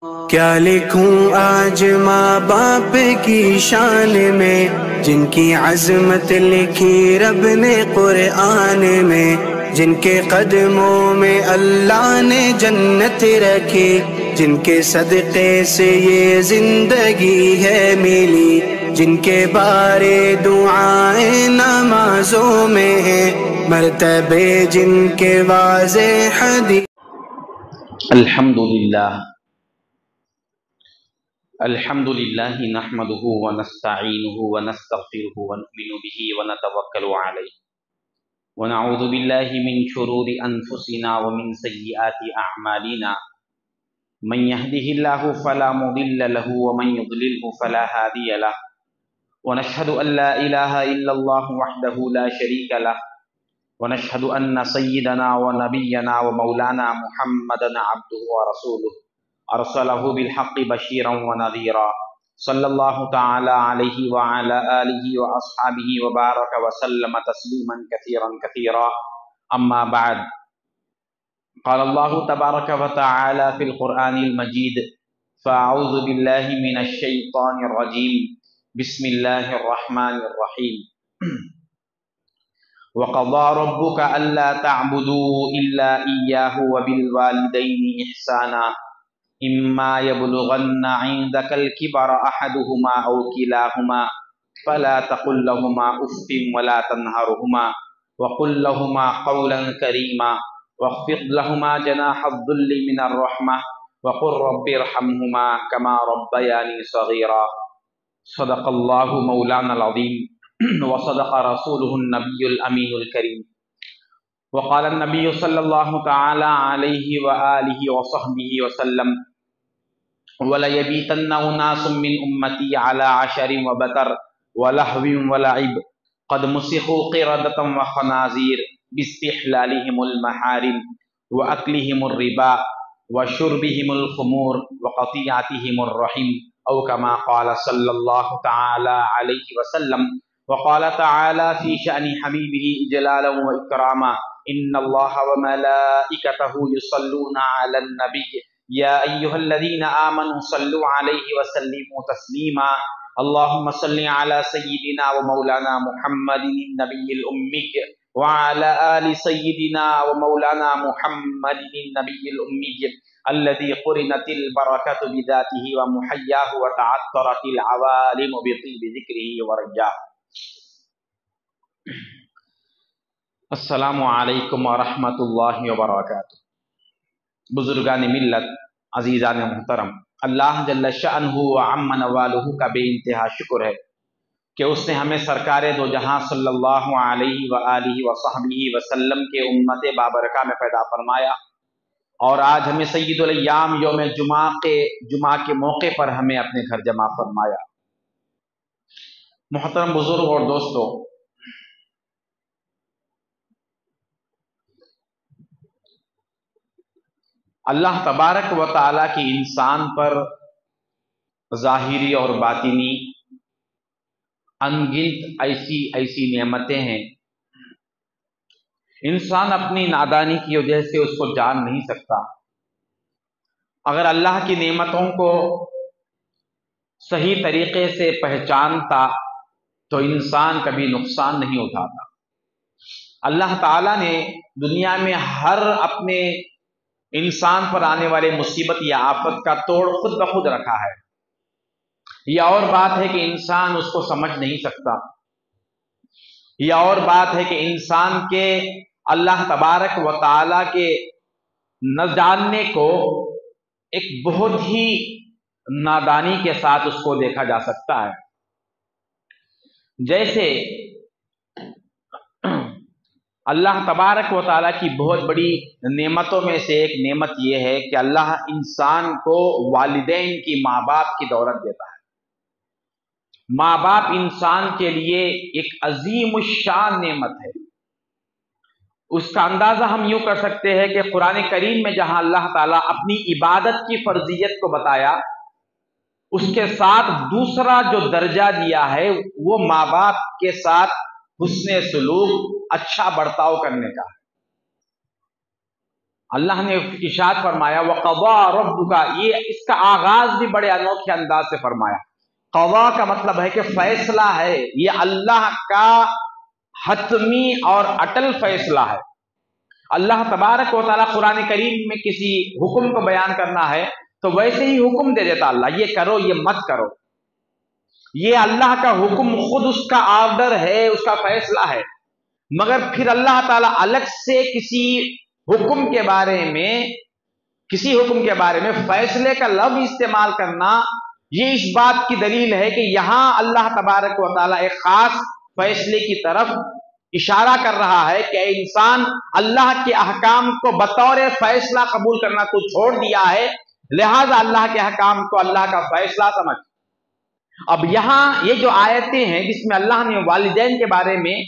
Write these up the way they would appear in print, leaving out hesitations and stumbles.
کیا لکھوں آج ماں باپ کی شان میں، جن کی عظمت لکھی رب نے قرآن میں، جن کے قدموں میں اللہ نے جنت رکھی، جن کے صدقے سے یہ زندگی ہے ملی، جن کے بارے دعائیں نمازوں میں ہیں، مرتبے جن کے واضح حدیث۔ الحمد لله نحمده ونستعينه ونستغفره ونؤمن به ونتوكل عليه ونعوذ بالله من شرور أنفسنا ومن سيئات أعمالنا من يهده الله فلا مضل له ومن يضلله فلا هادي له ونشهد أن لا إله إلا الله وحده لا شريك له ونشهد أن سيدنا ونبينا ومولانا محمدا عبده ورسوله ارسلہ بالحق بشیرا ونذیرا صلی اللہ تعالی علیہ وعلی آلہ واصحابہ وبارک وسلم تسلیما کثیرا کثیرا اما بعد قال اللہ تبارک وتعالی فی القرآن المجید فاعوذ باللہ من الشیطان الرجیم بسم اللہ الرحمن الرحیم وقضى ربك ألا تعبدوا إلا إياه وبالوالدين إحسانا إما يبلغن عندك الكبر أحدهما أو كلاهما فلا تقل لهما أف ولا تنهرهما وقل لهما قولا كريما واخفض لهما جناح الذل من الرحمة وقل رب ارحمهما كما ربياني صغيرا صدق الله مولانا العظيم وصدق رسوله النبي الأمين الكريم وقال النبي صلى الله تعالى عليه وآله وصحبه وسلم وَلَيَبِيتَنَّ أُنَاسٌ مِّنْ أُمَّتِي عَلَى عَشَرٍ وَبَتَرٍ وَلَهْوٍ وَلَعِبٍ قَدْ مُسِخُوا قِرَدَةً وَخَنَازِيرَ بِاسْتِحْلَالِهِمُ الْمَحَارِمِ وَأَكْلِهِمُ الرِّبَا وَشُرْبِهِمُ الْخُمُورِ وَقَطِيعَتِهِمُ الرَّحِمِ أو كما قال صلى الله تعالى عليه وسلم وقال تعالى في شأن حبيبه إجلالا وإكراما إن الله وملائكته يصلون على النبي يا أيها الذين آمنوا صلوا عليه وسلموا تسليما اللهم صل على سيدنا ومولانا محمد النبي الأمي وعلى آل سيدنا ومولانا محمد النبي الأمي الذي قرنت البركة بذاته ومحياه وتعطرت العوالم بطيب ذكره ورجاه. السلام علیکم ورحمۃ اللہ وبرکاتہ. بزرگان ملت، عزیزان محترم، اللہ جل شأنہ وعم نوالہ کا بے انتہا شکر ہے کہ اس نے ہمیں سرکار دو جہاں صلی اللہ علیہ وآلہ وصحبہ وسلم کے امت بابرکہ میں پیدا فرمایا، اور آج ہمیں سید الایام یوم جمعہ کے موقع پر ہمیں اپنے گھر جمع فرمایا. محترم بزرگ اور دوستو، اللہ تبارک و تعالیٰ کی انسان پر ظاہری اور باطنی انگنت ایسی نعمتیں ہیں، انسان اپنی نادانی کی وجہ سے اس کو جان نہیں سکتا. اگر اللہ کی نعمتوں کو صحیح طریقے سے پہچانتا تو انسان کبھی نقصان نہیں اٹھاتا. اللہ تعالیٰ نے دنیا میں ہر اپنے انسان پر آنے والے مصیبت یا آفت کا توڑ خود بخود رکھا ہے. یہ اور بات ہے کہ انسان اس کو سمجھ نہیں سکتا. یہ اور بات ہے کہ انسان کے اللہ تبارک و تعالیٰ کے نہ جاننے کو ایک بہت ہی نادانی کے ساتھ اس کو دیکھا جا سکتا ہے. جیسے اللہ تبارک و تعالیٰ کی بہت بڑی نعمتوں میں سے ایک نعمت یہ ہے کہ اللہ انسان کو والدین کی ماں باپ کی دولت دیتا ہے. ماں باپ انسان کے لیے ایک عظیم الشان نعمت ہے. اس کا اندازہ ہم یوں کر سکتے ہیں کہ قرآن کریم میں جہاں اللہ تعالیٰ اپنی عبادت کی فرضیت کو بتایا، اس کے ساتھ دوسرا جو درجہ دیا ہے وہ ماں باپ کے ساتھ حسن سلوک، اچھا برتاؤ کرنے کا ہے. اللہ نے ارشاد فرمایا وَقَضَى رَبُّكَ، یہ اس کا آغاز بھی بڑے انوکھے انداز سے فرمایا۔ قضا کا مطلب ہے کہ فیصلہ ہے، یہ اللہ کا حتمی اور اٹل فیصلہ ہے۔ اللہ تبارک و تعالیٰ قرآن کریم میں کسی حکم کو بیان کرنا ہے تو ویسے ہی حکم دے دیتا اللہ، یہ کرو یہ مت کرو، یہ اللہ کا حکم، خود اس کا آرڈر ہے، اس کا فیصلہ ہے۔ مگر پھر اللہ تعالیٰ الگ سے کسی حکم کے بارے میں فیصلے کا لفظ استعمال کرنا، یہ اس بات کی دلیل ہے کہ یہاں اللہ تبارک و تعالیٰ ایک خاص فیصلے کی طرف اشارہ کر رہا ہے کہ اے انسان، اللہ کے احکام کو بطور فیصلہ قبول کرنا تو چھوڑ دیا ہے، لہذا اللہ کے احکام کو اللہ کا فیصلہ سمجھ۔ اب یہاں یہ جو آیتیں ہیں جس میں اللہ نے والدین کے بارے میں،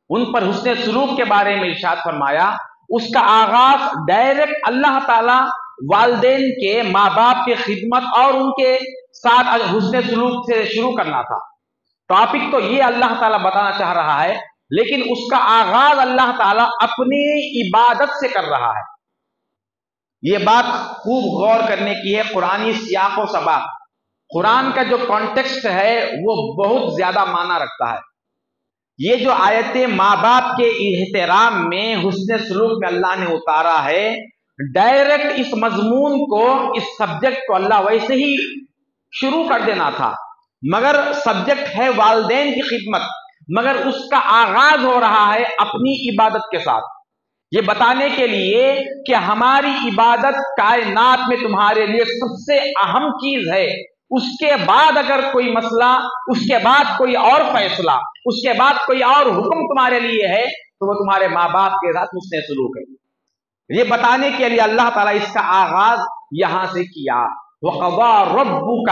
ان پر حسن سلوک کے بارے میں ارشاد فرمایا، اس کا آغاز ڈائریکٹ اللہ تعالیٰ والدین کے، ماں باپ کی خدمت اور ان کے ساتھ حسن سلوک سے شروع کرنا تھا۔ ٹاپک تو یہ اللہ تعالیٰ بتانا چاہ رہا ہے، لیکن اس کا آغاز اللہ تعالیٰ اپنی عبادت سے کر رہا ہے۔ یہ بات خوب غور کرنے کی ہے، قرآنی سیاق و سباق، قرآن کا جو کانٹیکسٹ ہے وہ بہت زیادہ معنی رکھتا ہے۔ یہ جو آیتیں ماں باپ کے احترام میں، حسن سلوک میں اللہ نے اتارا ہے، ڈائریکٹ اس مضمون کو، اس سبجیکٹ کو اللہ ویسے ہی شروع کر دینا تھا، مگر سبجیکٹ ہے والدین کی خدمت، مگر اس کا آغاز ہو رہا ہے اپنی عبادت کے ساتھ، یہ بتانے کے لیے کہ ہماری عبادت کائنات میں تمہارے لیے سب سے اہم چیز ہے۔ اس کے بعد اگر کوئی مسئلہ، اس کے بعد کوئی اور فیصلہ، اس کے بعد کوئی اور حکم تمہارے لیے ہے تو وہ تمہارے ماں باپ کے ساتھ حسن سلوک ہے۔ یہ بتانے کے لیے اللہ تعالیٰ اس کا آغاز یہاں سے کیا، وَقَضَى رَبُّكَ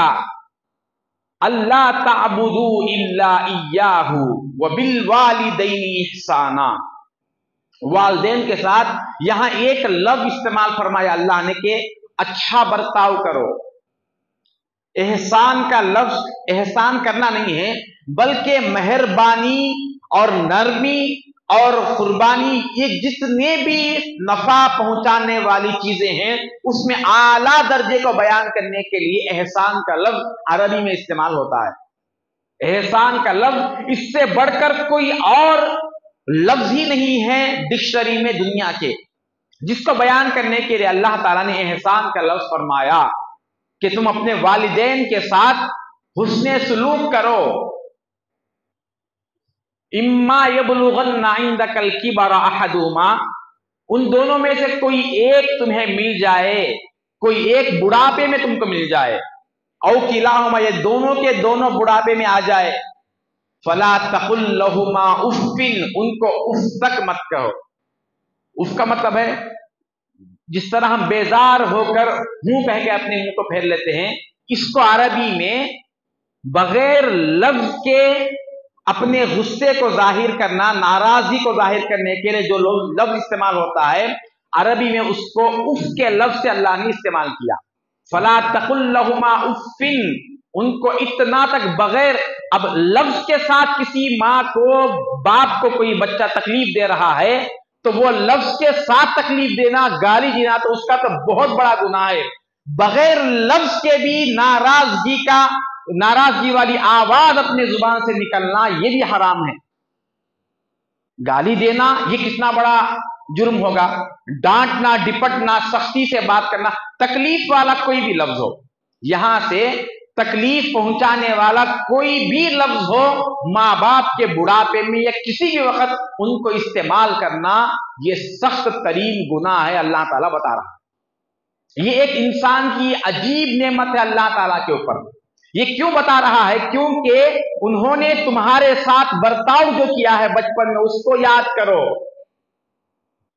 أَلَّا تَعْبُدُوا إِلَّا إِيَّاهُ وَبِالْوَالِدَيْنِ إِحْسَانًا۔ والدین کے ساتھ یہاں ایک لفظ استعمال فرمایا اللہ نے کہ اچھا برتاؤ کرو۔ احسان کا لفظ احسان کرنا نہیں ہے، بلکہ مہربانی اور نرمی اور قربانی، یہ جتنے بھی نفع پہنچانے والی چیزیں ہیں اس میں اعلیٰ درجے کو بیان کرنے کے لیے احسان کا لفظ عربی میں استعمال ہوتا ہے۔ احسان کا لفظ اس سے بڑھ کر کوئی اور لفظ ہی نہیں ہے ڈکشنری میں دنیا کے، جس کو بیان کرنے کے لیے اللہ تعالیٰ نے احسان کا لفظ فرمایا کہ تم اپنے والدین کے ساتھ حسن سلوک کرو۔ اما یبلغن عندک الکبر احدہما، ان دونوں میں سے کوئی ایک تمہیں مل جائے، کوئی ایک بڑھاپے میں تم کو مل جائے، او کلاہما، یہ دونوں کے دونوں بڑھاپے میں آ جائے، فلا تقل لہما اف، ان کو اف تک مت کہو۔ اف کا مطلب ہے جس طرح ہم بیزار ہو کر منہ کہہ کے اپنے منہ کو پھیر لیتے ہیں، اس کو عربی میں بغیر لفظ کے اپنے غصے کو ظاہر کرنا، ناراضی کو ظاہر کرنے کے لیے جو لفظ استعمال ہوتا ہے عربی میں، اس کو اف کے لفظ سے اللہ نے استعمال کیا۔ فلا تقل لہما اف، ان کو اتنا تک بغیر، اب لفظ کے ساتھ کسی ماں کو، باپ کو کوئی بچہ تکلیف دے رہا ہے تو وہ لفظ کے ساتھ تکلیف دینا، گالی دینا تو اس کا تو بہت بڑا گناہ ہے۔ بغیر لفظ کے بھی ناراضگی والی آواز اپنے زبان سے نکلنا یہ بھی حرام ہے۔ گالی دینا یہ کتنا بڑا جرم ہوگا، ڈانٹنا، ڈپٹنا، سختی سے بات کرنا، تکلیف والا کوئی بھی لفظ ہو، یہاں سے تکلیف پہنچانے والا کوئی بھی لفظ ہو، ماں باپ کے بڑھاپے میں یا کسی بھی وقت ان کو استعمال کرنا یہ سخت ترین گناہ ہے، اللہ تعالیٰ بتا رہا ہے۔ یہ ایک انسان کی عجیب نعمت ہے اللہ تعالیٰ کے اوپر۔ یہ کیوں بتا رہا ہے؟ کیونکہ انہوں نے تمہارے ساتھ برتاؤ جو کیا ہے بچپن میں، اس کو یاد کرو،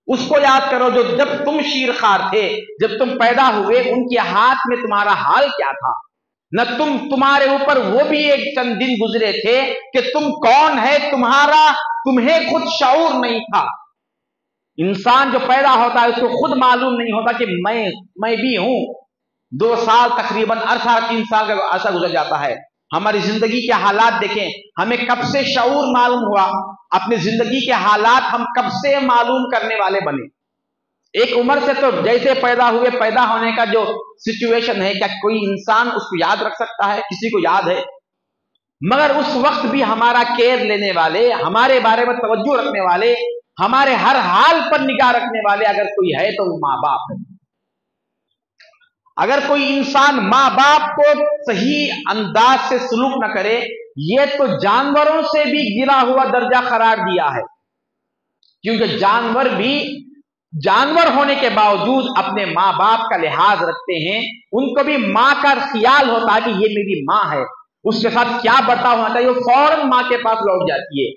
اس کو یاد کرو جو جب تم شیرخوار تھے، جب تم پیدا ہوئے، ان کے ہاتھ میں تمہارا حال کیا تھا، نہ تمہارے اوپر وہ بھی ایک چند دن گزرے تھے کہ تم کون ہے، تمہیں خود شعور نہیں تھا۔ انسان جو پیدا ہوتا ہے اس کو خود معلوم نہیں ہوتا کہ میں بھی ہوں۔ 2 سال تقریباً عرصہ، 3 سال کا عرصہ گزر جاتا ہے۔ ہماری زندگی کے حالات دیکھیں، ہمیں کب سے شعور معلوم ہوا، اپنی زندگی کے حالات ہم کب سے معلوم کرنے والے بنے۔ ایک عمر سے تو جیسے پیدا ہوئے، پیدا ہونے کا جو سچویشن ہے، کیا کوئی انسان اس کو یاد رکھ سکتا ہے؟ کسی کو یاد ہے؟ مگر اس وقت بھی ہمارا کیئر لینے والے، ہمارے بارے میں توجہ رکھنے والے، ہمارے ہر حال پر نگاہ رکھنے والے اگر کوئی ہے تو وہ ماں باپ ہے۔ اگر کوئی انسان ماں باپ کو صحیح انداز سے سلوک نہ کرے، یہ تو جانوروں سے بھی گرا ہوا درجہ قرار دیا ہے، کیونکہ جانور بھی جانور ہونے کے باوجود اپنے ماں باپ کا لحاظ رکھتے ہیں، ان کو بھی ماں کا خیال ہوتا ہے کہ یہ میری ماں ہے، اس کے ساتھ کیا برتاؤ ہونا چاہیے، وہ فوراً ماں کے پاس لوٹ جاتی ہے۔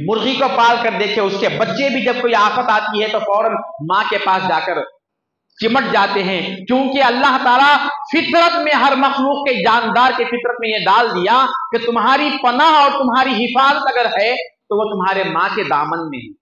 مرغی کو پال کر دیکھے، اس کے بچے بھی جب کوئی آفت آتی ہے تو فوراً ماں کے پاس جا کر چمٹ جاتے ہیں، کیونکہ اللہ تعالیٰ فطرت میں ہر مخلوق کے جاندار کے فطرت میں یہ ڈال دیا کہ تمہاری پناہ اور تمہاری حفاظت اگر ہے تو وہ تمہارے ماں کے دامن میں ہے۔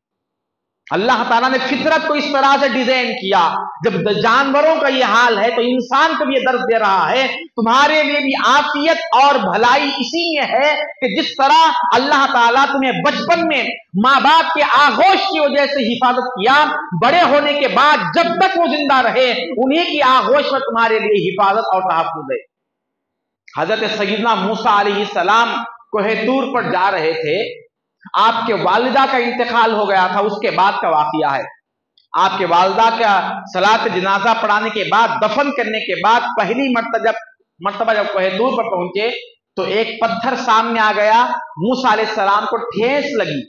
اللہ تعالیٰ نے فطرت کو اس طرح سے ڈیزائن کیا، جب جانوروں کا یہ حال ہے تو انسان کو بھی یہ درس دے رہا ہے تمہارے لیے بھی عافیت اور بھلائی اسی میں ہے کہ جس طرح اللہ تعالیٰ تمہیں بچپن میں ماں باپ کے آغوش کی وجہ سے حفاظت کیا، بڑے ہونے کے بعد جب تک وہ زندہ رہے انہیں کی آغوش میں تمہارے لیے حفاظت اور تحفظ ہے۔ حضرت سیدنا موسیٰ علیہ السلام کوہ طور پر جا رہے تھے، آپ کے والدہ کا انتقال ہو گیا تھا، اس کے بعد کا واقعہ ہے۔ آپ کے والدہ کا صلاۃ جنازہ پڑھانے کے بعد، دفن کرنے کے بعد پہلی مرتبہ جب کوہ طور پر پہنچے تو ایک پتھر سامنے آ گیا، موسیٰ علیہ السلام کو ٹھیس لگی۔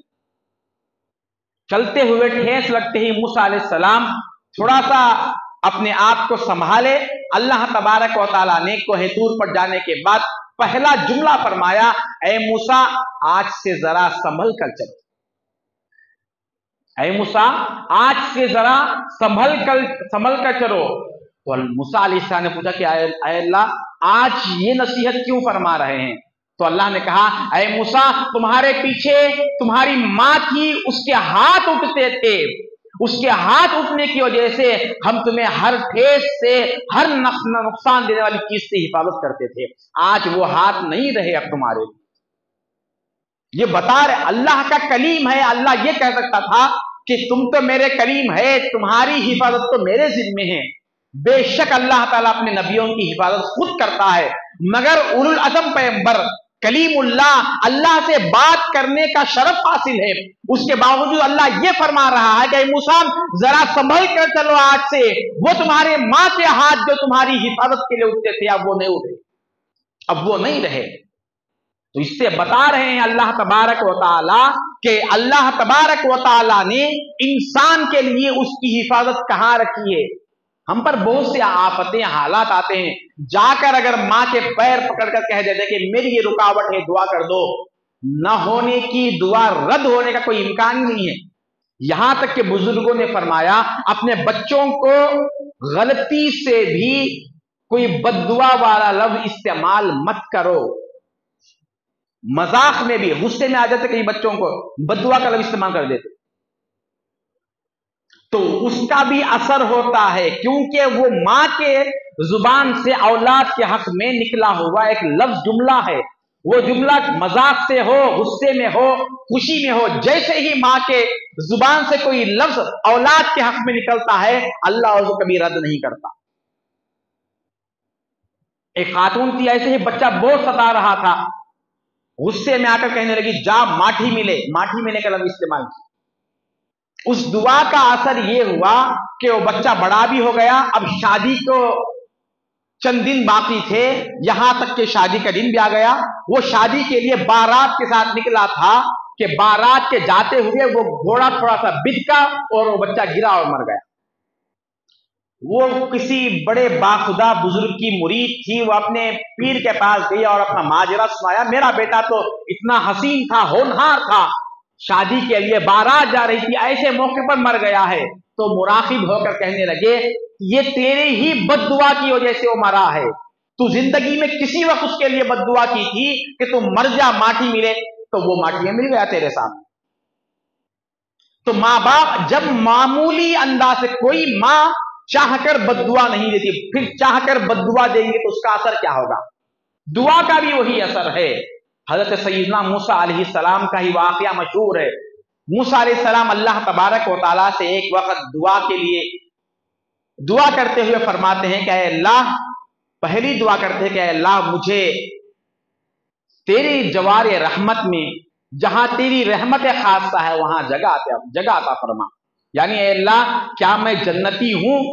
چلتے ہوئے ٹھیس لگتے ہی موسیٰ علیہ السلام تھوڑا سا اپنے آپ کو سنبھالے۔ اللہ تبارک و تعالیٰ نے کوہ طور پر جانے کے بعد پہلا جملہ فرمایا، اے موسیٰ آج سے ذرا سنبھل کر چلو، اے موسیٰ آج سے ذرا سنبھل کر چلو۔ تو موسیٰ علیہ السلام نے پوچھا کہ اے اللہ آج یہ نصیحت کیوں فرما رہے ہیں؟ تو اللہ نے کہا، اے موسیٰ تمہارے پیچھے تمہاری ماں تھی، اس کے ہاتھ اٹھتے تھے، اس کے ہاتھ اٹھنے کی وجہ سے ہم تمہیں ہر ٹھیس سے، ہر نقصان دینے والی چیز سے حفاظت کرتے تھے، آج وہ ہاتھ نہیں رہے اب تمہارے۔ یہ بتا رہے اللہ کا کلیم ہے، اللہ یہ کہہ سکتا تھا کہ تم تو میرے کلیم ہے، تمہاری حفاظت تو میرے ذمے ہے۔ بے شک اللہ تعالیٰ اپنے نبیوں کی حفاظت خود کرتا ہے، مگر اولو العزم پیغمبر کلیم اللہ سے بات کرنے کا شرف حاصل ہے، اس کے باوجود اللہ یہ فرما رہا ہے کہ اے موسیٰ ذرا سنبھل کر چلو، آج سے وہ تمہارے ماں کے ہاتھ جو تمہاری حفاظت کے لیے اٹھتے تھے اب وہ نہیں اٹھے، اب وہ نہیں رہے۔ تو اس سے بتا رہے ہیں اللہ تبارک و تعالی کہ اللہ تبارک و تعالی نے انسان کے لیے اس کی حفاظت کہاں رکھی ہے۔ ہم پر بہت سے آفتیں، حالات آتے ہیں، جا کر اگر ماں کے پیر پکڑ کر کہہ دیتے کہ میری یہ رکاوٹ ہے دعا کر دو، نہ ہونے کی دعا رد ہونے کا کوئی امکان ہی نہیں ہے۔ یہاں تک کہ بزرگوں نے فرمایا اپنے بچوں کو غلطی سے بھی کوئی بد دعا والا لفظ استعمال مت کرو، مذاق میں بھی غصے میں آ جاتے کئی بچوں کو بد دعا کا لفظ استعمال کر دیتے، تو اس کا بھی اثر ہوتا ہے، کیونکہ وہ ماں کے زبان سے اولاد کے حق میں نکلا ہوا ایک لفظ جملہ ہے، وہ جملہ مذاق سے ہو، غصے میں ہو، خوشی میں ہو، جیسے ہی ماں کے زبان سے کوئی لفظ اولاد کے حق میں نکلتا ہے اللہ اس کو کبھی رد نہیں کرتا۔ ایک خاتون تھی، ایسے ہی بچہ بہت ستا رہا تھا، غصے میں آ کر کہنے لگی جا ماٹھی ملے، ماٹھی ملنے کا لفظ استعمال کیا۔ اس دعا کا اثر یہ ہوا کہ وہ بچہ بڑا بھی ہو گیا، اب شادی کو چند دن باقی تھے، یہاں تک کہ شادی کا دن بھی آ گیا، وہ شادی کے لیے بارات کے ساتھ نکلا تھا کہ بارات کے جاتے ہوئے وہ گھوڑا تھوڑا سا بچکا اور وہ بچہ گرا اور مر گیا۔ وہ کسی بڑے باخدا بزرگ کی مرید تھی، وہ اپنے پیر کے پاس گئی اور اپنا ماجرا سنایا، میرا بیٹا تو اتنا حسین تھا، ہونہار تھا، شادی کے لیے بارات جا رہی تھی، ایسے موقع پر مر گیا ہے۔ تو مراقب ہو کر کہنے لگے یہ تیرے ہی بد دعا کی وجہ سے وہ مرا ہے، تو زندگی میں کسی وقت اس کے لیے بد دعا کی تھی کہ تم مر جا ماٹھی ملے، تو وہ ماٹھی مل گیا تیرے سامنے۔ تو ماں باپ جب معمولی انداز سے، کوئی ماں چاہ کر بد دعا نہیں دیتی، پھر چاہ کر بد دعا دیں گے تو اس کا اثر کیا ہوگا؟ دعا کا بھی وہی اثر ہے۔ حضرت سیدنا موسیٰ علیہ السلام کا ہی واقعہ مشہور ہے، موسیٰ علیہ السلام اللہ تبارک و تعالیٰ سے ایک وقت دعا کے لیے دعا کرتے ہوئے فرماتے ہیں کہ اے اللہ، پہلی دعا کرتے ہیں کہ اے اللہ مجھے تیری جوار رحمت میں، جہاں تیری رحمت خاصہ ہے وہاں جگہ عطا فرما. یعنی اے اللہ کیا میں جنتی ہوں؟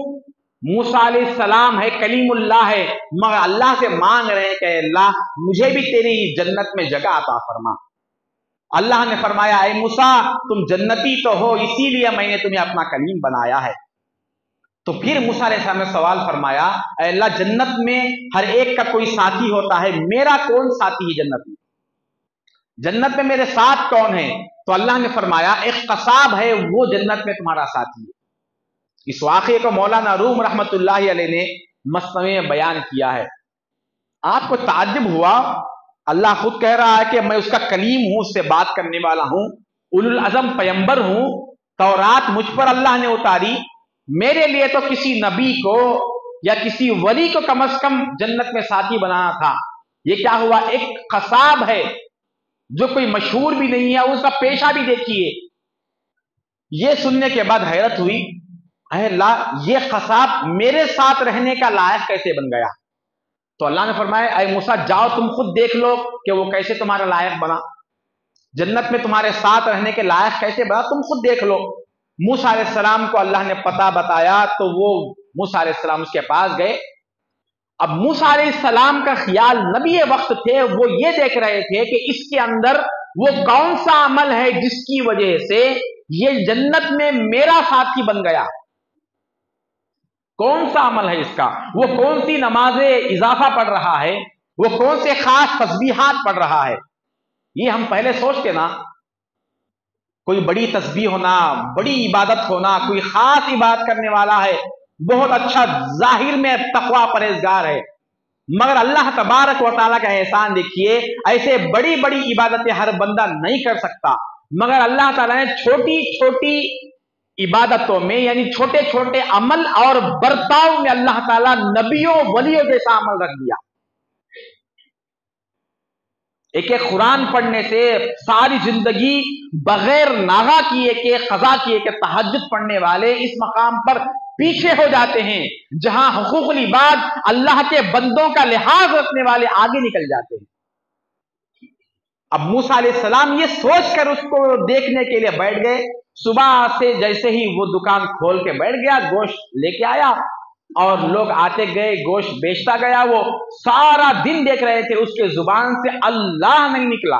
موسیٰ علیہ السلام ہے، کلیم اللہ ہے، مگر اللہ سے مانگ رہے ہیں کہ اے اللہ مجھے بھی تیری جنت میں جگہ عطا فرما. اللہ نے فرمایا اے موسیٰ تم جنتی تو ہو، اسی لیے میں نے تمہیں اپنا کلیم بنایا ہے. تو پھر موسیٰ علیہ السلام نے سوال فرمایا اے اللہ جنت میں ہر ایک کا کوئی ساتھی ہوتا ہے، میرا کون ساتھی ہے جنت میں؟ جنت میں میرے ساتھ کون ہے؟ تو اللہ نے فرمایا ایک قصاب ہے، وہ جنت میں تمہارا ساتھی ہے. اس واقعے کو مولانا روم رحمت اللہ علیہ نے مثنوی میں بیان کیا ہے. آپ کو تعجب ہوا، اللہ خود کہہ رہا ہے کہ میں اس کا کلیم ہوں، اس سے بات کرنے والا ہوں، اولو العزم پیمبر ہوں، تورات مجھ پر اللہ نے اتاری. میرے لیے تو کسی نبی کو یا کسی ولی کو کم از کم جنت میں ساتھی بنانا تھا. یہ کیا ہوا؟ ایک قصاب ہے جو کوئی مشہور بھی نہیں ہے، اس کا پیشہ بھی دیکھیے. یہ سننے کے بعد حیرت ہوئی، اے اللہ یہ قصاب میرے ساتھ رہنے کا لائق کیسے بن گیا؟ تو اللہ نے فرمایا اے موسیٰ جاؤ تم خود دیکھ لو کہ وہ کیسے تمہارا لائق بنا، جنت میں تمہارے ساتھ رہنے کے لائق کیسے بنا، تم خود دیکھ لو. موسیٰ علیہ السلام کو اللہ نے پتہ بتایا تو وہ موسیٰ علیہ السلام اس کے پاس گئے. اب موسیٰ علیہ السلام کا خیال نبی وقت تھے، وہ یہ دیکھ رہے تھے کہ اس کے اندر وہ کون سا عمل ہے جس کی وجہ سے یہ جنت میں میرا ساتھی بن گیا. کون سا عمل ہے اس کا؟ وہ کون سی نماز اضافہ پڑھ رہا ہے؟ وہ کون سے خاص تسبیحات پڑھ رہا ہے؟ یہ ہم پہلے سوچتے نا، کوئی بڑی تسبیح ہونا، بڑی عبادت ہونا، کوئی خاص عبادت کرنے والا ہے، بہت اچھا ظاہر میں تقوی پرہیزگار ہے، مگر اللہ تبارک و تعالیٰ کا احسان دیکھیے، ایسے بڑی بڑی عبادتیں ہر بندہ نہیں کر سکتا، مگر اللہ تعالیٰ نے چھوٹی چھوٹی عبادتوں میں یعنی چھوٹے چھوٹے عمل اور برتاؤ میں اللہ تعالیٰ نبیوں ولیوں جیسا عمل رکھ دیا. ایک قرآن پڑھنے سے ساری زندگی بغیر ناغا کیے کہ قضا کیے کہ تہجد پڑھنے والے اس مقام پر پیچھے ہو جاتے ہیں جہاں حقوق العباد اللہ کے بندوں کا لحاظ رکھنے والے آگے نکل جاتے ہیں. اب موسیٰ علیہ السلام یہ سوچ کر اس کو دیکھنے کے لیے بیٹھ گئے. صبح سے جیسے ہی وہ دکان کھول کے بیٹھ گیا، گوشت لے کے آیا اور لوگ آتے گئے، گوشت بیچتا گیا. وہ سارا دن دیکھ رہے تھے، اس کے زبان سے اللہ نہیں نکلا.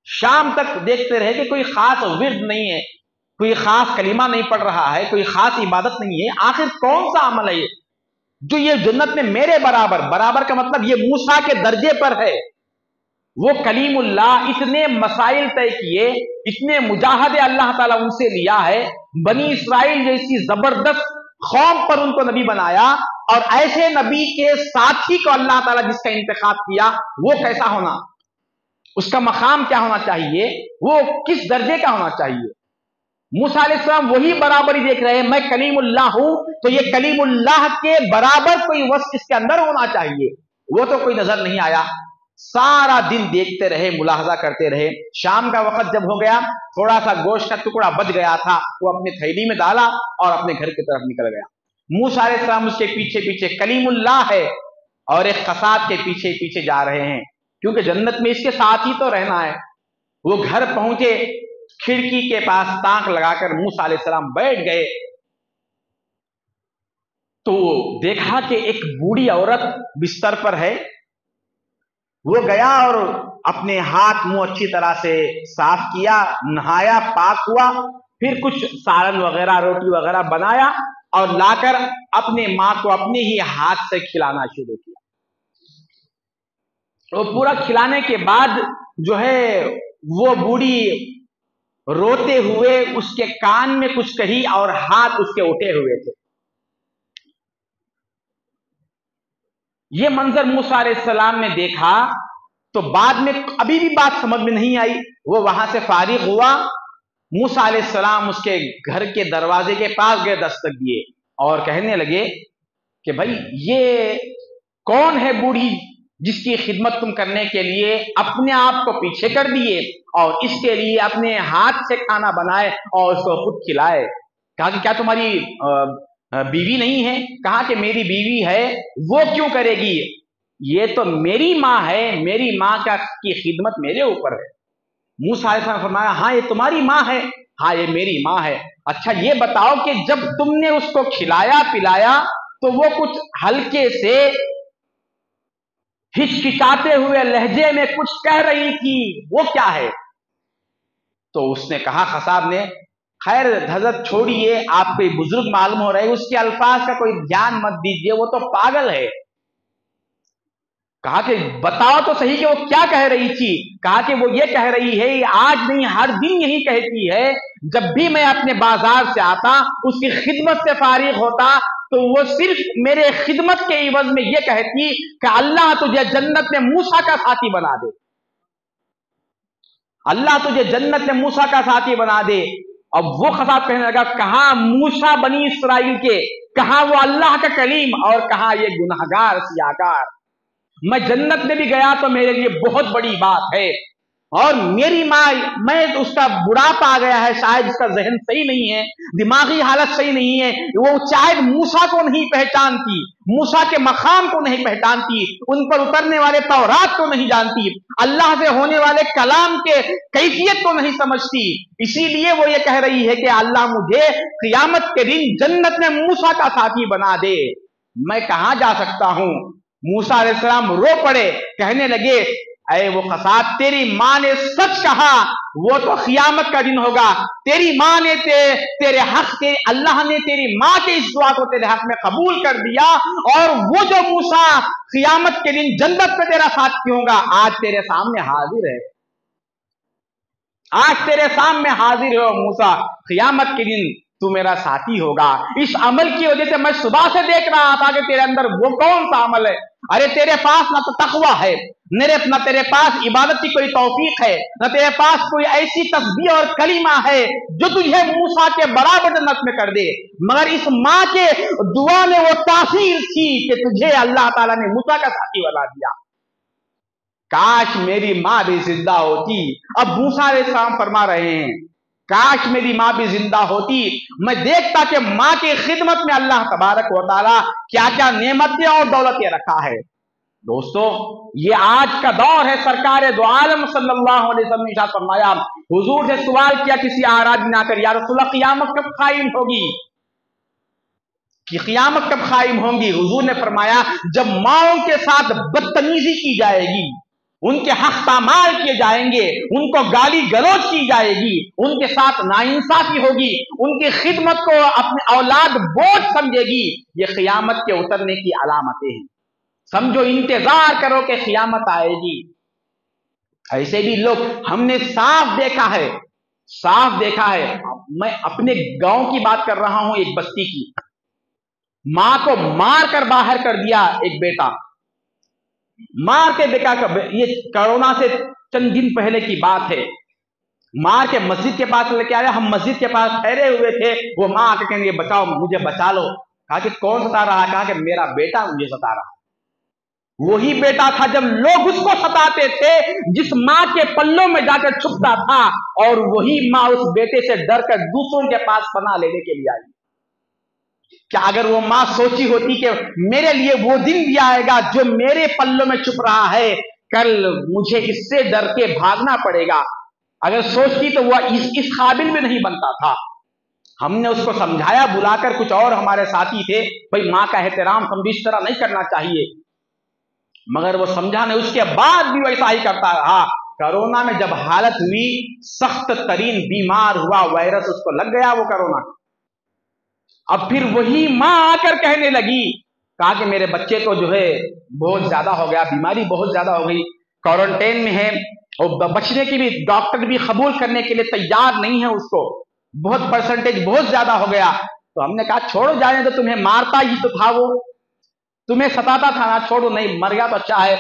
شام تک دیکھتے رہے کہ کوئی خاص ورد نہیں ہے، کوئی خاص کلمہ نہیں پڑھ رہا ہے، کوئی خاص عبادت نہیں ہے. آخر کون سا عمل ہے جو یہ جنت میں میرے برابر کا مطلب یہ موسیٰ کے درجے پر ہے. وہ کلیم اللہ، اتنے مسائل طے کیے، اتنے مجاہدے اللہ تعالیٰ ان سے لیا ہے، بنی اسرائیل جیسی زبردست قوم پر ان کو نبی بنایا، اور ایسے نبی کے ساتھی کو اللہ تعالیٰ جس کا انتخاب کیا وہ کیسا ہونا، اس کا مقام کیا ہونا چاہیے، وہ کس درجے کا ہونا چاہیے. موسیٰ علیہ السلام وہی برابری دیکھ رہے ہیں، میں کلیم اللہ ہوں تو یہ کلیم اللہ کے برابر کوئی وصف اس کے اندر ہونا چاہیے. وہ تو کوئی نظر نہیں آیا. سارا دن دیکھتے رہے، ملاحظہ کرتے رہے. شام کا وقت جب ہو گیا، تھوڑا سا گوشت کا ٹکڑا بچ گیا تھا، وہ اپنی تھیلی میں ڈالا اور اپنے گھر کی طرف نکل گیا. موسیٰ علیہ السلام اس کے پیچھے پیچھے، کلیم اللہ ہے اور ایک قصاب کے پیچھے پیچھے جا رہے ہیں، کیونکہ جنت میں اس کے ساتھ ہی تو رہنا ہے. وہ گھر پہنچے، کھڑکی کے پاس تانک لگا کر موسیٰ علیہ السلام بیٹھ گئے تو دیکھا کہ ایک بوڑھی عورت بستر پر ہے. وہ گیا اور اپنے ہاتھ منہ اچھی طرح سے صاف کیا، نہایا، پاک ہوا، پھر کچھ سالن وغیرہ روٹی وغیرہ بنایا اور لا کر اپنے ماں کو اپنے ہی ہاتھ سے کھلانا شروع کیا. وہ پورا کھلانے کے بعد جو ہے وہ بوڑھی روتے ہوئے اس کے کان میں کچھ کہی اور ہاتھ اس کے اٹھے ہوئے تھے. یہ منظر موسیٰ علیہ السلام نے دیکھا تو بعد میں ابھی بھی بات سمجھ میں نہیں آئی. وہ وہاں سے فارغ ہوا، موسیٰ علیہ السلام اس کے گھر کے دروازے کے پاس گئے، دستک دیے اور کہنے لگے کہ بھائی یہ کون ہے بوڑھی جس کی خدمت تم کرنے کے لیے اپنے آپ کو پیچھے کر دیے اور اس کے لیے اپنے ہاتھ سے کھانا بنائے اور اس کو خود کھلائے. کہا کہ کیا تمہاری بیوی نہیں ہے؟ کہا کہ میری بیوی ہے. وہ کیوں کرے گی؟ یہ تو میری ماں ہے، میری ماں کی خدمت میرے اوپر ہے. موسیٰ علیہ السلام نے فرمایا ہاں یہ تمہاری ماں ہے، ہاں یہ میری ماں ہے. اچھا یہ بتاؤ کہ جب تم نے اس کو کھلایا پلایا تو وہ کچھ ہلکے سے ہچکچاتے ہوئے لہجے میں کچھ کہہ رہی تھی، وہ کیا ہے؟ تو اس نے کہا خصاب نے خیر حضرت چھوڑیے، آپ کوئی بزرگ معلوم ہو رہے، اس کے الفاظ کا کوئی دھیان مت دیجیے، وہ تو پاگل ہے. کہا کہ بتاؤ تو صحیح کہ وہ کیا کہہ رہی تھی؟ کہا کہ وہ یہ کہہ رہی ہے، آج نہیں ہر دن یہی کہتی ہے، جب بھی میں اپنے بازار سے آتا اس کی خدمت سے فارغ ہوتا تو وہ صرف میرے خدمت کے عوض میں یہ کہتی کہ اللہ تجھے جنت میں موسیٰ کا ساتھی بنا دے، اللہ تجھے جنت میں موسیٰ کا ساتھی بنا دے. اب وہ خطاب کہنے لگا کہاں موسیٰ بنی اسرائیل کے، کہاں وہ اللہ کا کلیم، اور کہاں یہ گنہگار سیاہکار. میں جنت میں بھی گیا تو میرے لیے بہت بڑی بات ہے، اور میری ماں، میں اس کا بڑھاپا آ گیا ہے، شاید اس کا ذہن صحیح نہیں ہے، دماغی حالت صحیح نہیں ہے، وہ شاید موسیٰ کو نہیں پہچانتی، موسیٰ کے مقام کو نہیں پہچانتی، ان پر اترنے والے تورات کو نہیں جانتی، اللہ سے ہونے والے کلام کے کیفیت کو نہیں سمجھتی. اسی لیے وہ یہ کہہ رہی ہے کہ اللہ مجھے قیامت کے دن جنت میں موسیٰ کا ساتھی بنا دے. میں کہاں جا سکتا ہوں؟ موسیٰ علیہ السلام رو پڑے، کہنے لگے اے وہ خصاب، تیری ماں نے سچ کہا، وہ تو قیامت کا دن ہوگا. تیری ماں نے تیرے حق، اللہ نے تیری ماں کے اس دعا کو تیرے حق میں قبول کر دیا، اور وہ جو موسیٰ قیامت کے دن جنت میں تیرا ساتھی ہوگا آج تیرے سامنے حاضر ہے. آج تیرے سامنے حاضر ہو موسیٰ، قیامت کے دن تو میرا ساتھی ہوگا. اس عمل کی وجہ سے میں صبح سے دیکھ رہا تھا کہ تیرے اندر وہ کون سا عمل ہے. ارے تیرے پاس نہ تو تقویٰ ہے، نہ تیرے پاس عبادت کی کوئی توفیق ہے، نہ تیرے پاس کوئی ایسی تسبیح اور کلمہ ہے جو تجھے موسیٰ کے برابر جنت میں کر دے. مگر اس ماں کے دعا میں وہ تاثیر تھی کہ تجھے اللہ تعالیٰ نے موسیٰ کا ساتھی بنا دیا. کاش میری ماں بھی زندہ ہوتی. اب موسیٰ علیہ السلام فرما رہے ہیں کاش میری ماں بھی زندہ ہوتی، میں دیکھتا کہ ماں کی خدمت میں اللہ تبارک و تعالیٰ کیا کیا نعمتیں اور دولتیں رکھا ہے. دوستو یہ آج کا دور ہے. سرکار دو عالم صلی اللہ علیہ وسلم نے ارشاد فرمایا، حضور سے سوال کیا کسی اعرابی نے آ کر، یا رسول اللہ قیامت کب قائم ہوگی؟ کہ قیامت کب قائم ہوگی؟ حضور نے فرمایا جب ماؤں کے ساتھ بدتمیزی کی جائے گی، ان کے حق پامال کیے جائیں گے، ان کو گالی گلوچ کی جائے گی، ان کے ساتھ ناانصافی ہوگی، ان کی خدمت کو اپنے اولاد بوجھ سمجھے گی. یہ قیامت کے اترنے کی علامتیں ہیں. سمجھو انتظار کرو کہ قیامت آئے گی. ایسے بھی لوگ ہم نے صاف دیکھا ہے. میں اپنے گاؤں کی بات کر رہا ہوں، ایک بستی کی. ماں کو مار کر باہر کر دیا ایک بیٹا، مار کے بیٹا کا، یہ کورونا سے چند دن پہلے کی بات ہے. مار کے مسجد کے پاس لے کے آیا، ہم مسجد کے پاس ٹھہرے ہوئے تھے، وہ ماں آ کے کہیں گے بچاؤ مجھے، بچا لو. کہا کہ کون ستا رہا؟ کہا کہ میرا بیٹا مجھے ستا رہا. وہی بیٹا تھا جب لوگ اس کو ستاتے تھے جس ماں کے پلوں میں جا کر چھپتا تھا، اور وہی ماں اس بیٹے سے ڈر کر دوسروں کے پاس پناہ لینے کے لیے آئی. کیا اگر وہ ماں سوچی ہوتی کہ میرے لیے وہ دن بھی آئے گا جو میرے پلوں میں چھپ رہا ہے، کل مجھے اس سے ڈر کے بھاگنا پڑے گا، اگر سوچتی تو وہ اس قابل بھی نہیں بنتا تھا. ہم نے اس کو سمجھایا بلا کر، کچھ اور ہمارے ساتھی تھے، بھائی ماں کا احترام سمجھ اس طرح نہیں کرنا چاہیے، مگر وہ سمجھا نہیں. اس کے بعد بھی ویسا ہی کرتا رہا. کرونا میں جب حالت ہوئی، سخت ترین بیمار ہوا، وائرس اس کو لگ گیا وہ کرونا. اب پھر وہی ماں آ کر کہنے لگی، کہا کہ میرے بچے کو جو ہے بہت زیادہ ہو گیا، بیماری بہت زیادہ ہو گئی، کوارنٹین میں ہے، اور بچنے کی بھی ڈاکٹر بھی قبول کرنے کے لیے تیار نہیں ہے، اس کو بہت پرسنٹیج بہت زیادہ ہو گیا. تو ہم نے کہا چھوڑو جانے دو، تمہیں مارتا ہی تو تھا، وہ تمہیں ستاتا تھا نا، چھوڑو، نہیں مر گیا تو اچھا ہے،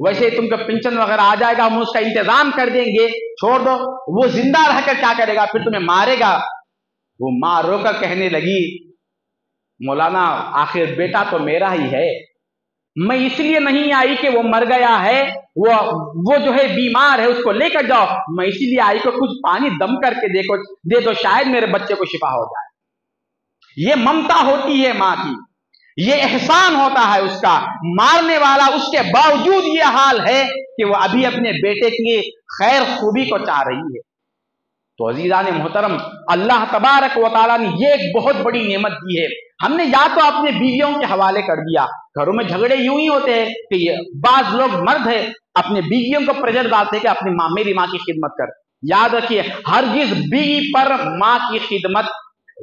ویسے تم کو پنشن وغیرہ آ جائے گا، ہم اس کا انتظام کر دیں گے، چھوڑ دو. وہ زندہ رہ کر کیا کرے گا؟ پھر تمہیں مارے گا. وہ ماں رو کر کہنے لگی، مولانا آخر بیٹا تو میرا ہی ہے، میں اس لیے نہیں آئی کہ وہ مر گیا ہے، وہ جو ہے بیمار ہے، اس کو لے کر جاؤ، میں اسی لیے آئی کہ کچھ پانی دم کر کے دے دو، شاید میرے بچے کو شفا ہو جائے۔ یہ ممتا ہوتی ہے ماں کی، یہ احسان ہوتا ہے اس کا۔ مارنے والا اس کے باوجود یہ حال ہے کہ وہ ابھی اپنے بیٹے کی خیر خوبی کو چاہ رہی ہے۔ تو عزیزان محترم، اللہ تبارک و تعالیٰ نے یہ ایک بہت بڑی نعمت دی ہے۔ ہم نے یا تو اپنے بیویوں کے حوالے کر دیا، گھروں میں جھگڑے یوں ہی ہوتے ہیں کہ بعض لوگ مرد ہیں اپنے بیویوں کو پریشر ڈالتے کہ اپنی ماں، میری ماں کی خدمت کر۔ یاد رکھیے، ہرگز بیوی پر ماں کی خدمت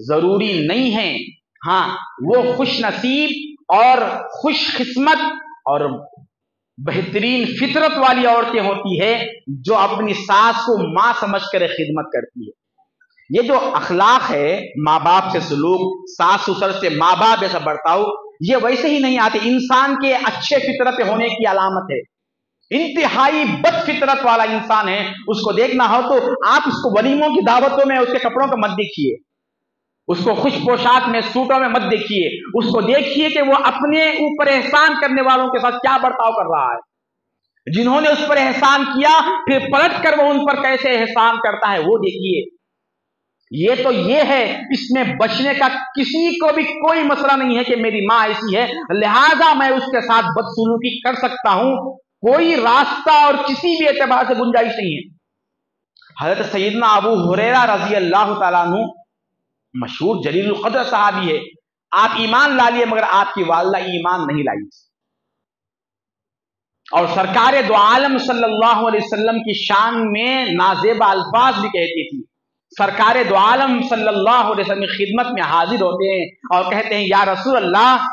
ضروری نہیں ہے۔ ہاں، وہ خوش نصیب اور خوش قسمت اور بہترین فطرت والی عورتیں ہوتی ہے جو اپنی ساس کو ماں سمجھ کر خدمت کرتی ہے۔ یہ جو اخلاق ہے، ماں باپ سے سلوک، ساس سسر سے ماں باپ ایسا برتاؤ، یہ ویسے ہی نہیں آتے، انسان کے اچھے فطرت ہونے کی علامت ہے۔ انتہائی بد فطرت والا انسان ہے، اس کو دیکھنا ہو تو آپ اس کو ولیموں کی دعوتوں میں اس کے کپڑوں کو مت دیکھیے، اس کو خوش پوشاک میں، سوٹوں میں مت دیکھیے، اس کو دیکھیے کہ وہ اپنے اوپر احسان کرنے والوں کے ساتھ کیا برتاؤ کر رہا ہے۔ جنہوں نے اس پر احسان کیا، پھر پلٹ کر وہ ان پر کیسے احسان کرتا ہے وہ دیکھیے۔ یہ تو یہ ہے، اس میں بچنے کا کسی کو بھی کوئی مسئلہ نہیں ہے کہ میری ماں ایسی ہے لہذا میں اس کے ساتھ بدسلوکی کر سکتا ہوں، کوئی راستہ اور کسی بھی اعتبار سے گنجائش نہیں ہے۔ حضرت سیدنا ابو ہریرہ رضی اللہ تعالیٰ عنہ مشہور جلیل القدر صحابی ہے، آپ ایمان لا لیے مگر آپ کی والدہ ایمان نہیں لائی، اور سرکار دو عالم صلی اللہ علیہ وسلم کی شان میں نازیبہ الفاظ بھی کہتی تھی۔ سرکار دو عالم صلی اللہ علیہ وسلم کی خدمت میں حاضر ہوتے ہیں اور کہتے ہیں، یا رسول اللہ،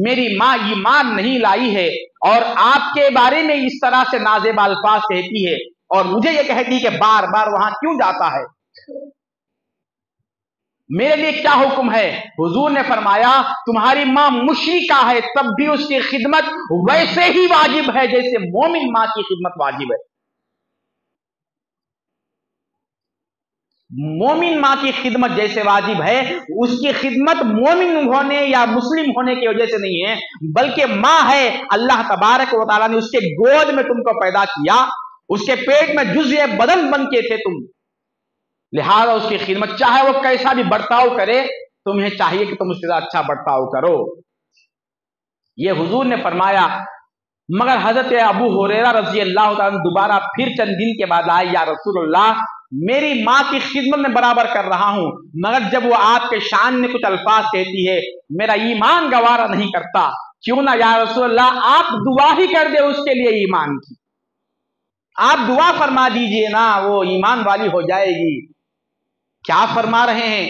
میری ماں ایمان نہیں لائی ہے اور آپ کے بارے میں اس طرح سے نازیبہ الفاظ کہتی ہے، اور مجھے یہ کہتی کہ بار بار وہاں کیوں جاتا ہے، میرے لیے کیا حکم ہے؟ حضور نے فرمایا، تمہاری ماں مشرکہ ہے تب بھی اس کی خدمت ویسے ہی واجب ہے جیسے مومن ماں کی خدمت واجب ہے۔ مومن ماں کی خدمت جیسے واجب ہے، اس کی خدمت مومن ہونے یا مسلم ہونے کی وجہ سے نہیں ہے، بلکہ ماں ہے، اللہ تبارک و تعالیٰ نے اس کے گود میں تم کو پیدا کیا، اس کے پیٹ میں جزء بدن بن کے تھے تم، لہذا اس کی خدمت چاہے وہ کیسا بھی برتاؤ کرے، تمہیں چاہیے کہ تم اس کے ساتھ اچھا برتاؤ کرو۔ یہ حضور نے فرمایا، مگر حضرت ابو ہریرہ رضی اللہ تعالیٰ دوبارہ پھر چند دن کے بعد آئے، یا رسول اللہ، میری ماں کی خدمت میں برابر کر رہا ہوں، مگر جب وہ آپ کے شان میں کچھ الفاظ کہتی ہے میرا ایمان گوارا نہیں کرتا، کیوں نہ یا رسول اللہ آپ دعا ہی کر دے اس کے لیے ایمان کی، آپ دعا فرما دیجئے نا، وہ ایمان والی ہو جائے گی۔ کیا فرما رہے ہیں؟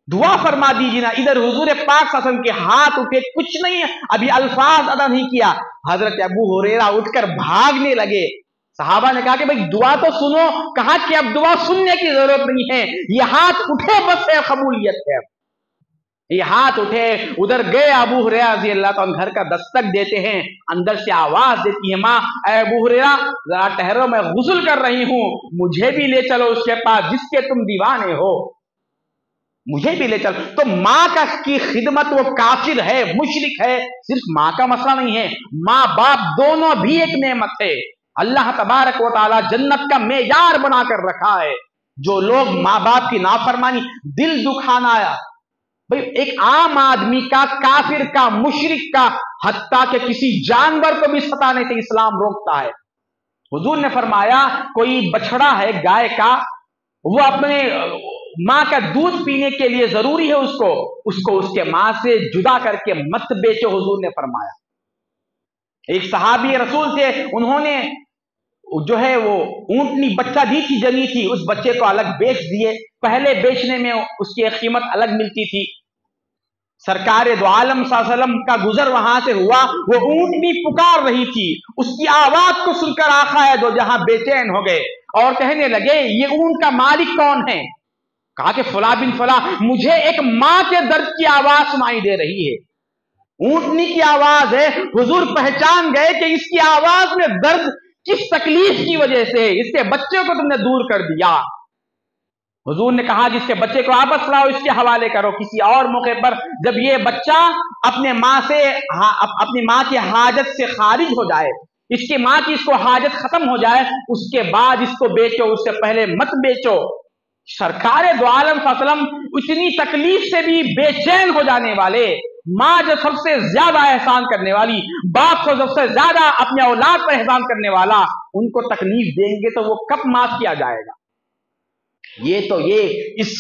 دعا فرما دیجیے نا۔ ادھر حضور پاک صلی اللہ علیہ وسلم کے ہاتھ اٹھے، کچھ نہیں، ابھی الفاظ ادا نہیں کیا، حضرت ابو ہریرہ اٹھ کر بھاگنے لگے۔ صحابہ نے کہا کہ بھئی دعا تو سنو، کہا کہ اب دعا سننے کی ضرورت نہیں ہے، یہ ہاتھ اٹھے بس ہے، قبولیت ہے۔ یہ ہاتھ اٹھے، ادھر گئے، ابو ہریرہ رضی اللہ تعالیٰ گھر کا دستک دیتے ہیں، اندر سے آواز دیتی ہے، ماں، اے ابو ہریرہ ذرا ٹھہرو، میں غسل کر رہی ہوں، مجھے بھی لے چلو اس کے پاس جس کے تم دیوانے ہو، مجھے بھی لے چلو۔ تو ماں کی خدمت وہ کافر ہے، مشرک ہے، صرف ماں کا مسئلہ نہیں ہے، ماں باپ دونوں بھی ایک نعمت ہے، اللہ تبارک و تعالیٰ جنت کا معیار بنا کر رکھا ہے۔ جو لوگ ماں باپ کی نافرمانی، دل دکھانا آیا، بھئی ایک عام آدمی کا، کافر کا، مشرک کا، حتیٰ کہ کسی جانور کو بھی ستانے سے اسلام روکتا ہے۔ حضور نے فرمایا، کوئی بچڑا ہے گائے کا، وہ اپنے ماں کا دودھ پینے کے لیے ضروری ہے اس کو اس کے ماں سے جدا کر کے مت بیچو، حضور نے فرمایا۔ ایک صحابی رسول تھے، انہوں نے جو ہے وہ اونٹنی بچہ دی تھی، جنی تھی، اس بچے کو الگ بیچ دیے، پہلے بیچنے میں اس کی قیمت الگ ملتی تھی۔ سرکار دو عالم صلی اللہ علیہ وسلم کا گزر وہاں سے ہوا، وہ اونٹنی پکار رہی تھی، اس کی آواز کو سن کر آقا دو جہاں بے چین ہو گئے اور کہنے لگے، یہ اونٹ کا مالک کون ہے؟ کہا کہ فلاں بن فلاں۔ مجھے ایک ماں کے درد کی آواز سنائی دے رہی ہے، اونٹنی کی آواز ہے۔ حضور پہچان گئے کہ اس کی آواز میں درد کس تکلیف کی وجہ سے، اس کے بچے کو تم نے دور کر دیا۔ حضور نے کہا جس کے بچے کو واپس لاؤ اس کے حوالے کرو. کسی اور موقع پر جب یہ بچہ اپنی ماں کی حاجت سے خارج ہو جائے، اس کی ماں کی اس کو حاجت ختم ہو جائے، اس کے بعد اس کو بیچو، اس سے پہلے مت بیچو. سرکار دو عالم صلی اللہ علیہ وسلم اتنی تکلیف سے بھی بے چین ہو جانے والے، ماں جو سب سے زیادہ احسان کرنے والی، باپ کو سب سے زیادہ اپنے اولاد پر احسان کرنے والا، ان کو تکلیف دیں گے تو وہ کب معاف کیا جائے گا؟ یہ اس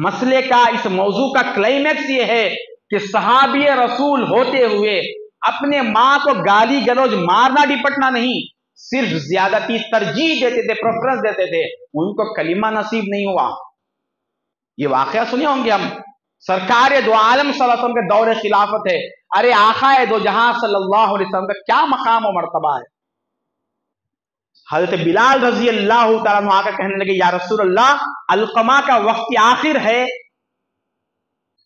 مسئلے کا، اس موضوع کا کلائمیکس یہ ہے کہ صحابی رسول ہوتے ہوئے اپنے ماں کو گالی گلوچ مارنا ڈپٹنا نہیں، صرف زیادتی ترجیح دیتے تھے، پریفرنس دیتے تھے، ان کو کلمہ نصیب نہیں ہوا. یہ واقعہ سنے ہوں گے ہم. سرکار دو عالم صلی اللہ علیہ وسلم کے دور خلافت ہے. ارے آقا دو جہاں صلی اللہ علیہ وسلم کا کیا مقام و مرتبہ ہے. حضرت بلال رضی اللہ تعالیٰ عنہ آ کر کہنے لگے یا رسول اللہ، القمہ کا وقت آخر ہے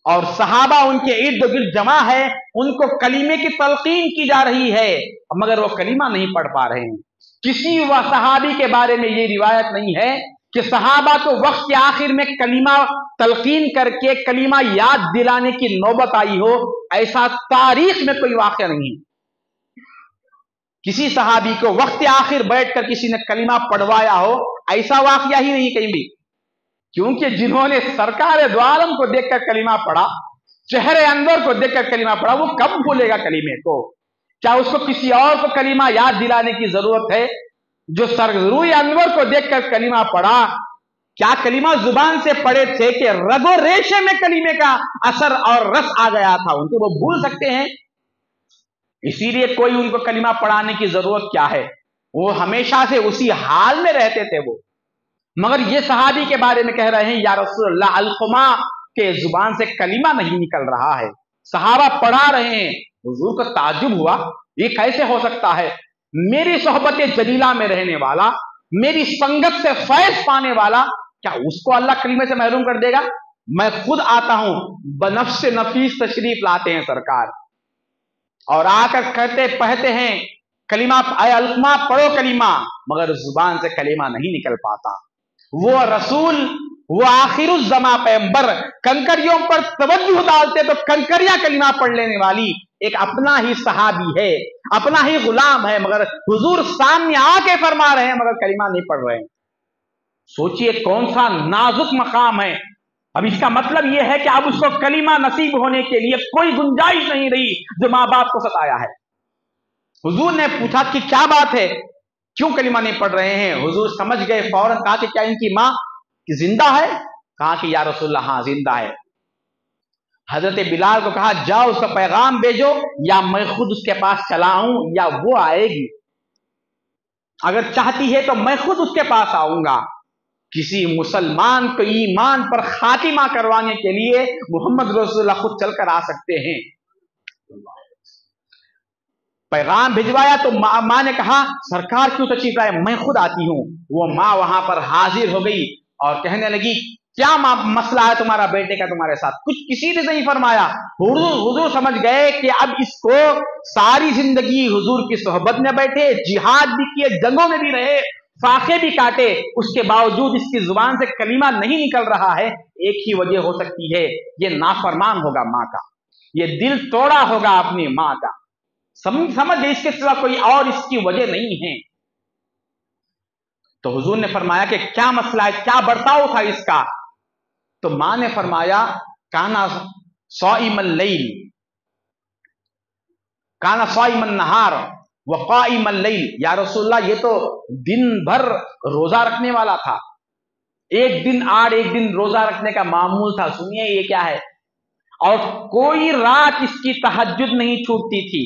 اور صحابہ ان کے ارد گرد جمع ہے، ان کو کلمے کی تلقین کی جا رہی ہے مگر وہ کلمہ نہیں پڑھ پا رہے ہیں. کسی صحابی کے بارے میں یہ روایت نہیں ہے کہ صحابہ کو وقت کے آخر میں کلمہ تلقین کر کے کلمہ یاد دلانے کی نوبت آئی ہو. ایسا تاریخ میں کوئی واقعہ نہیں. کسی صحابی کو وقت آخر بیٹھ کر کسی نے کلمہ پڑھوایا ہو، ایسا واقعہ ہی نہیں کہیں بھی. کیونکہ جنہوں نے سرکار دو عالم کو دیکھ کر کلمہ پڑھا، چہرے انور کو دیکھ کر کلمہ پڑھا، وہ کب بھولے گا کلمے کو؟ کیا اس کو کسی اور کو کلمہ یاد دلانے کی ضرورت ہے؟ جو روی انور کو دیکھ کر کلمہ پڑھا، کیا کلمہ زبان سے پڑھے تھے کہ رگ و ریشے میں کلمے کا اثر اور رس آ گیا تھا؟ ان کو وہ بھول سکتے ہیں؟ اسی لیے کوئی ان کو کلمہ پڑھانے کی ضرورت کیا ہے، وہ ہمیشہ سے اسی حال میں رہتے تھے وہ. مگر یہ صحابی کے بارے میں کہہ رہے ہیں یا رسول اللہ القمہ کے زبان سے کلمہ نہیں نکل رہا ہے، صحابہ پڑھا رہے ہیں. حضور کو تعجب ہوا، یہ کیسے ہو سکتا ہے؟ میری صحبت جلیلہ میں رہنے والا، میری سنگت سے فیض پانے والا، کیا اس کو اللہ کلمے سے محروم کر دے گا؟ میں خود آتا ہوں، بنفس نفیس تشریف لاتے ہیں سرکار، اور آ کر پڑھتے ہیں کلمہ، اے القمہ پڑھو کلمہ، مگر زبان سے کلمہ نہیں نکل پاتا. وہ رسول، وہ آخر الزماں پیغمبر کنکریوں پر توجہ ڈالتے تو کنکریاں کلمہ پڑھ لینے والی ایک اپنا ہی صحابی ہے، اپنا ہی غلام ہے، مگر حضور سامنے آ کے فرما رہے ہیں مگر کلمہ نہیں پڑھ رہے ہیں. سوچئے کون سا نازک مقام ہے. اب اس کا مطلب یہ ہے کہ اب اس کو کلمہ نصیب ہونے کے لیے کوئی گنجائش نہیں رہی جو ماں باپ کو ستایا ہے. حضور نے پوچھا کہ کیا بات ہے، کیوں کلمہ نہیں پڑھ رہے ہیں؟ حضور سمجھ گئے، فوراً کہا کہ کیا ان کی ماں زندہ ہے؟ کہا کہ یا رسول اللہ ہاں زندہ ہے. حضرت بلال کو کہا جاؤ اس کا پیغام بھیجو، یا میں خود اس کے پاس چلا آؤں یا وہ آئے گی، اگر چاہتی ہے تو میں خود اس کے پاس آؤں گا. کسی مسلمان کو ایمان پر خاتمہ کروانے کے لیے محمد رسول اللہ خود چل کر آ سکتے ہیں. پیغام بھجوایا تو ماں نے کہا سرکار کیوں تشریف لائے، میں خود آتی ہوں. وہ ماں وہاں پر حاضر ہو گئی اور کہنے لگی کیا مسئلہ ہے تمہارا بیٹے کا تمہارے ساتھ؟ کچھ کسی نے نہیں فرمایا. حضور سمجھ گئے کہ اب اس کو ساری زندگی حضور کی صحبت میں بیٹھے، جہاد بھی کیے، جنگوں میں بھی رہے، فاقے بھی کاٹے، اس کے باوجود اس کی زبان سے کلمہ نہیں نکل رہا ہے. ایک ہی وجہ ہو سکتی ہے، یہ نافرمان ہوگا ماں کا، یہ دل توڑا ہوگا اپنی ماں کا. سمجھ اس کے سوا کوئی اور اس کی وجہ نہیں ہے. تو حضور نے فرمایا کہ کیا مسئلہ ہے، کیا برتاؤ تھا اس کا؟ تو ماں نے فرمایا کانا صائم اللیل، کانا صائم النہار وقائم اللیل. یا رسول اللہ یہ تو دن بھر روزہ رکھنے والا تھا، ایک دن آڑ ایک دن روزہ رکھنے کا معمول تھا. سنیے یہ کیا ہے، اور کوئی رات اس کی تہجد نہیں چھوٹتی تھی.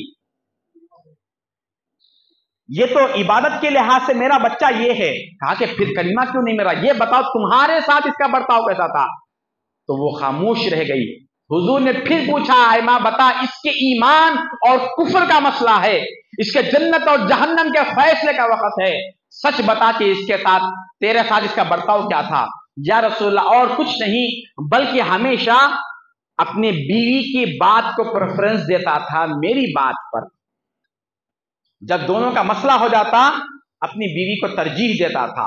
یہ تو عبادت کے لحاظ سے میرا بچہ یہ ہے. کہا کہ پھر کلمہ کیوں نہیں میرا، یہ بتاؤ تمہارے ساتھ اس کا برتاؤ کیسا تھا؟ تو وہ خاموش رہ گئی. حضور نے پھر پوچھا اے ماں بتا، اس کے ایمان اور کفر کا مسئلہ ہے، اس کے جنت اور جہنم کے فیصلے کا وقت ہے، سچ بتا کہ اس کے ساتھ تیرے ساتھ اس کا برتاؤ کیا تھا؟ یا رسول اللہ اور کچھ نہیں، بلکہ ہمیشہ اپنی بیوی کی بات کو پریفرنس دیتا تھا میری بات پر. جب دونوں کا مسئلہ ہو جاتا اپنی بیوی کو ترجیح دیتا تھا.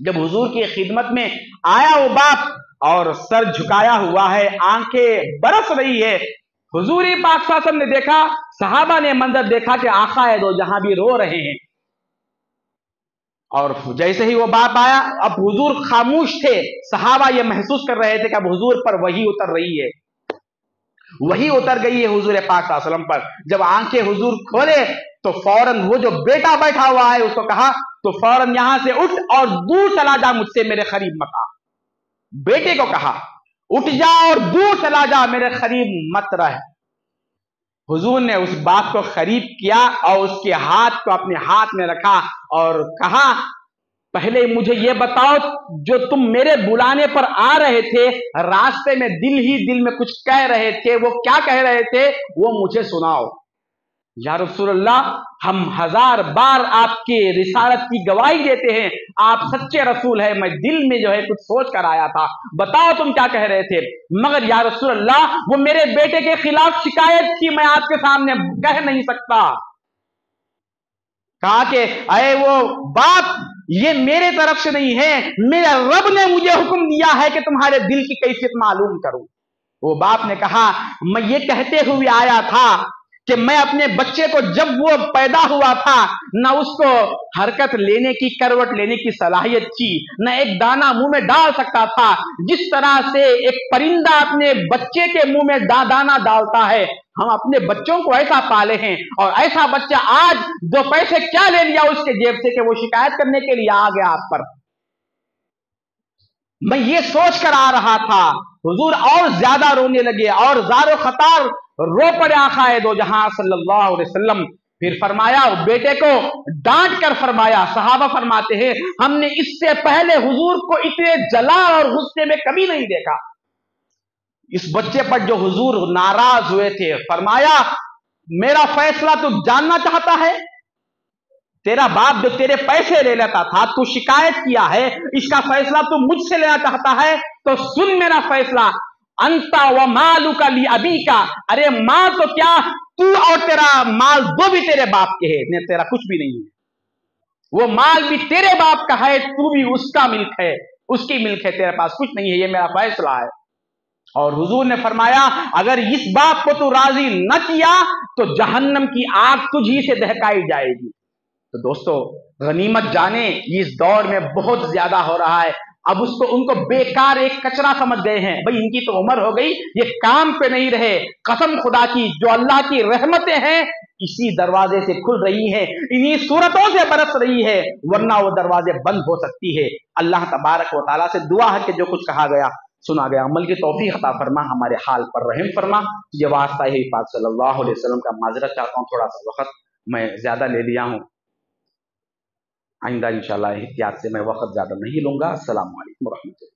جب حضور کی خدمت میں آیا وہ باپ اور سر جھکایا ہوا ہے، آنکھیں برس رہی ہے، حضور پاک صلی اللہ علیہ وسلم نے دیکھا، صحابہ نے منظر دیکھا کہ آقا دو جہاں بھی رو رہے ہیں، اور جیسے ہی وہ باپ آیا، اب حضور خاموش تھے، صحابہ یہ محسوس کر رہے تھے کہ اب حضور پر وحی اتر رہی ہے، وحی اتر گئی ہے حضور پاک صلی اللہ علیہ وسلم پر۔ جب آنکھیں حضور کھولے تو فوراً وہ جو بیٹا بیٹھا ہوا ہے اس کو کہا تو فوراً یہاں سے اٹھ اور دور چلا جا، مجھ سے میرے قریب مت آ۔ بیٹے کو کہا اٹھ جا اور دور چلا جا، میرے قریب مت رہ۔ حضور نے اس بات کو قریب کیا اور اس کے ہاتھ کو اپنے ہاتھ میں رکھا اور کہا پہلے مجھے یہ بتاؤ، جو تم میرے بلانے پر آ رہے تھے، راستے میں دل ہی دل میں کچھ کہہ رہے تھے، وہ کیا کہہ رہے تھے وہ مجھے سناؤ۔ یا رسول اللہ، ہم 1000 بار آپ کی رسالت کی گواہی دیتے ہیں، آپ سچے رسول ہیں، میں دل میں جو ہے کچھ سوچ کر آیا تھا، بتاؤ تم کیا کہہ رہے تھے۔ مگر یا رسول اللہ، وہ میرے بیٹے کے خلاف شکایت تھی، میں آپ کے سامنے کہہ نہیں سکتا۔ کہا کہ اے وہ باپ، یہ میرے طرف سے نہیں ہے، میرے رب نے مجھے حکم دیا ہے کہ تمہارے دل کی کیفیت معلوم کروں۔ وہ باپ نے کہا میں یہ کہتے ہوئے آیا تھا کہ میں اپنے بچے کو جب وہ پیدا ہوا تھا نہ اس کو حرکت لینے کی، کروٹ لینے کی صلاحیت تھی، نہ ایک دانہ منہ میں ڈال سکتا تھا، جس طرح سے ایک پرندہ اپنے بچے کے منہ میں دانہ ڈالتا ہے، ہم اپنے بچوں کو ایسا پالے ہیں، اور ایسا بچہ آج 2 پیسے کیا لے لیا اس کے جیب سے کہ وہ شکایت کرنے کے لیے آ گیا آپ پر۔ میں یہ سوچ کر آ رہا تھا۔ حضور اور زیادہ رونے لگے اور زار و خطار رو پڑے آقا دو جہاں صلی اللہ علیہ وسلم۔ پھر فرمایا، بیٹے کو ڈانٹ کر فرمایا، صحابہ فرماتے ہیں ہم نے اس سے پہلے حضور کو اتنے جلال اور غصے میں کبھی نہیں دیکھا۔ اس بچے پر جو حضور ناراض ہوئے تھے، فرمایا میرا فیصلہ تو جاننا چاہتا ہے؟ تیرا باپ جو تیرے پیسے لے لیتا تھا، تو شکایت کیا ہے، اس کا فیصلہ تو مجھ سے لینا چاہتا ہے، تو سن میرا فیصلہ، انتا و مالک لابیک، ارے مال تو کیا، تو اور تیرا مال دو بھی تیرے باپ کے ہیں، تیرا کچھ بھی نہیں ہے، وہ مال بھی تیرے باپ کا ہے، تو بھی اس کا ملک ہے، اس کی ملک ہے، تیرے پاس کچھ نہیں ہے، یہ میرا فیصلہ ہے۔ اور حضور نے فرمایا اگر اس بات کو تو راضی نہ کیا تو جہنم کی آگ تجھی سے دہکائی جائے گی۔ تو دوستو، غنیمت جانے یہ اس دور میں بہت زیادہ ہو رہا ہے، اب ان کو بیکار ایک کچرا سمجھ گئے ہیں، بھئی ان کی تو عمر ہو گئی، یہ کام پہ نہیں رہے۔ قسم خدا کی، جو اللہ کی رحمتیں ہیں اسی دروازے سے کھل رہی ہیں، انہی صورتوں سے برس رہی ہے، ورنہ وہ دروازے بند ہو سکتی ہے۔ اللہ تبارک و تعالیٰ سے دعا ہے کہ جو کچھ کہا گیا سنا گیا عمل کی توفیق عطا فرما، ہمارے حال پر رحم فرما۔ یہ واسطہ ہے پاک صلی اللہ علیہ وسلم کا، معذرت چاہتا ہوں تھوڑا سا وقت میں زیادہ لے لیا ہوں، آئندہ انشاءاللہ احتیاط سے میں وقت زیادہ نہیں لوں گا۔ السلام علیکم ورحمۃ اللہ۔